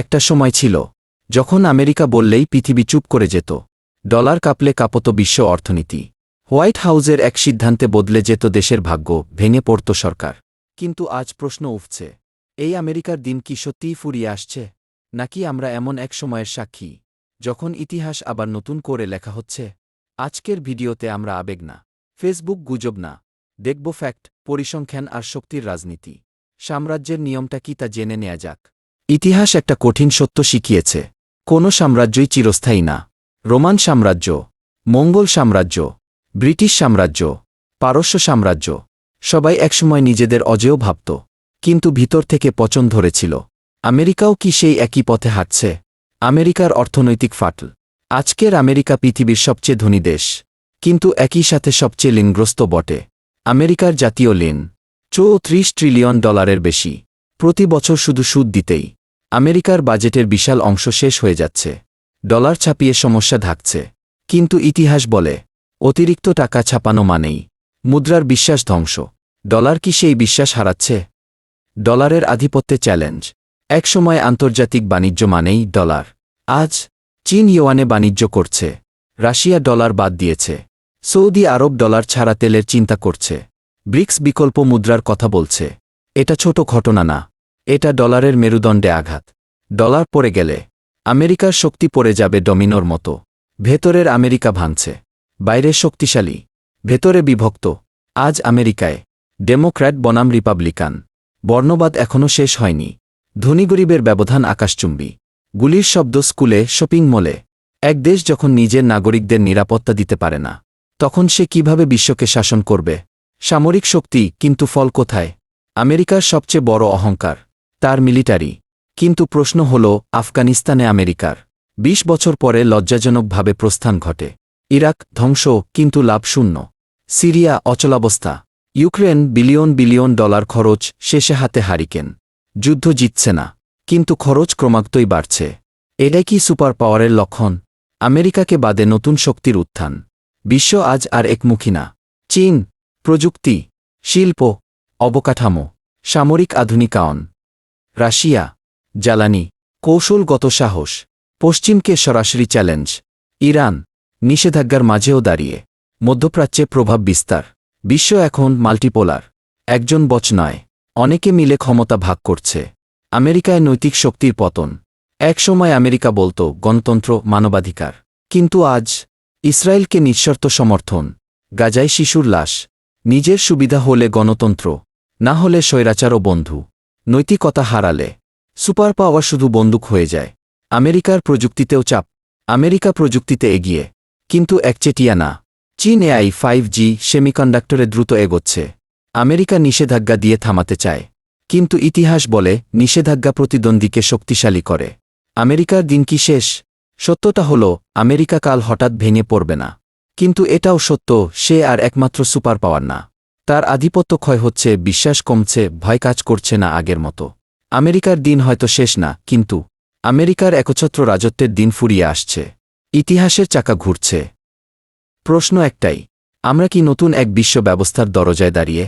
একটা সময় ছিল যখন আমেরিকা বললেই পৃথিবী চুপ করে যেত, ডলার কাঁপলে কাঁপত বিশ্ব অর্থনীতি। হোয়াইট হাউজের এক সিদ্ধান্তে বদলে যেত দেশের ভাগ্য, ভেঙে পড়ত সরকার। কিন্তু আজ প্রশ্ন উঠছে, এই আমেরিকার দিন কি সত্যিই ফুরিয়ে আসছে, নাকি আমরা এমন এক সময়ের সাক্ষী যখন ইতিহাস আবার নতুন করে লেখা হচ্ছে? আজকের ভিডিওতে আমরা আবেগ না, ফেসবুক গুজব না, দেখব ফ্যাক্ট, পরিসংখ্যান আর শক্তির রাজনীতি। সাম্রাজ্যের নিয়মটা কি তা জেনে নেয়া যাক। ইতিহাস একটা কঠিন সত্য শিখিয়েছে, কোনো সাম্রাজ্যই চিরস্থায়ী না। রোমান সাম্রাজ্য, মঙ্গল সাম্রাজ্য, ব্রিটিশ সাম্রাজ্য, পারস্য সাম্রাজ্য, সবাই একসময় নিজেদের অজেয় ভাবত, কিন্তু ভিতর থেকে পচন ধরেছিল। আমেরিকাও কি সেই একই পথে হাঁটছে? আমেরিকার অর্থনৈতিক ফাটল। আজকের আমেরিকা পৃথিবীর সবচেয়ে ধনী দেশ, কিন্তু একই সাথে সবচেয়ে ঋণগ্রস্ত বটে। আমেরিকার জাতীয় ঋণ $34 ট্রিলিয়ন বেশি। প্রতি বছর শুধু সুদ দিতেই আমেরিকার বাজেটের বিশাল অংশ শেষ হয়ে যাচ্ছে। ডলার ছাপিয়ে সমস্যা ঢাকছে, কিন্তু ইতিহাস বলে অতিরিক্ত টাকা ছাপানো মানেই মুদ্রার বিশ্বাস ধ্বংস। ডলার কি সেই বিশ্বাস হারাচ্ছে? ডলারের আধিপত্যে চ্যালেঞ্জ। একসময় আন্তর্জাতিক বাণিজ্য মানেই ডলার। আজ চীন ইউয়ানে বাণিজ্য করছে, রাশিয়া ডলার বাদ দিয়েছে, সৌদি আরব ডলার ছাড়া তেলের চিন্তা করছে, ব্রিক্স বিকল্প মুদ্রার কথা বলছে। এটা ছোট ঘটনা না, এটা ডলারের মেরুদণ্ডে আঘাত। ডলার পড়ে গেলে আমেরিকার শক্তি পড়ে যাবে ডমিনোর মতো। ভেতরের আমেরিকা ভাঙছে, বাইরে শক্তিশালী, ভেতরে বিভক্ত। আজ আমেরিকায় ডেমোক্র্যাট বনাম রিপাবলিকান, বর্ণবাদ এখনও শেষ হয়নি। ধনী গরিবের ব্যবধান আকাশচুম্বী, গুলির শব্দ স্কুলে, শপিং মলে। এক দেশ যখন নিজের নাগরিকদের নিরাপত্তা দিতে পারে না, তখন সে কিভাবে বিশ্বকে শাসন করবে? সামরিক শক্তি, কিন্তু ফল কোথায়? আমেরিকার সবচেয়ে বড় অহংকার তার মিলিটারি, কিন্তু প্রশ্ন হল আফগানিস্তানে আমেরিকার ২০ বছর পরে লজ্জাজনকভাবে প্রস্থান ঘটে। ইরাক ধ্বংস, কিন্তু লাভ শূন্য। সিরিয়া অচলাবস্থা। ইউক্রেন বিলিয়ন বিলিয়ন ডলার খরচ, শেষে হাতে হারিকেন। যুদ্ধ জিতছে না, কিন্তু খরচ ক্রমাগতই বাড়ছে। এটাই কি সুপার পাওয়ারের লক্ষণ? আমেরিকাকে বাদে নতুন শক্তির উত্থান। বিশ্ব আজ আর একমুখী না। চীন প্রযুক্তি, শিল্প, অবকাঠামো, সামরিক আধুনিকায়ন। রাশিয়া জ্বালানি, কৌশলগত সাহস। পশ্চিমকে সরাসরি চ্যালেঞ্জ। ইরান নিষেধাজ্ঞার মাঝেও দাঁড়িয়ে মধ্যপ্রাচ্যে প্রভাব বিস্তার। বিশ্ব এখন মাল্টিপোলার, একজন বচ নয়, অনেকে মিলে ক্ষমতা ভাগ করছে। আমেরিকায় নৈতিক শক্তির পতন। একসময় আমেরিকা বলতো গণতন্ত্র, মানবাধিকার, কিন্তু আজ ইসরায়েলকে নিঃশর্ত সমর্থন, গাজায় শিশুর লাশ। নিজের সুবিধা হলে গণতন্ত্র, না হলে স্বৈরাচারও বন্ধু। নৈতিকতা হারালে সুপার পাওয়ার শুধু বন্দুক হয়ে যায়। আমেরিকার প্রযুক্তিতেও চাপ। আমেরিকা প্রযুক্তিতে এগিয়ে, কিন্তু একচেটিয়া না। চীন এআই, 5G, সেমিকন্ডাক্টরে দ্রুত এগোচ্ছে। আমেরিকা নিষেধাজ্ঞা দিয়ে থামাতে চায়, কিন্তু ইতিহাস বলে নিষেধাজ্ঞা প্রতিদ্বন্দ্বীকে শক্তিশালী করে। আমেরিকার দিন কি শেষ? সত্যটা হল আমেরিকা কাল হঠাৎ ভেঙে পড়বে না, কিন্তু এটাও সত্য সে আর একমাত্র সুপার পাওয়ার না। তার আধিপত্য ক্ষয় হচ্ছে, বিশ্বাস কমছে, ভয় কাজ করছে না আগের মতো। আমেরিকার দিন হয়তো শেষ না, কিন্তু আমেরিকার একচ্ছত্র রাজত্বের দিন ফুরিয়ে আসছে। ইতিহাসের চাকা ঘুরছে। প্রশ্ন একটাই, আমরা কি নতুন এক বিশ্ব ব্যবস্থার দরজায় দাঁড়িয়ে?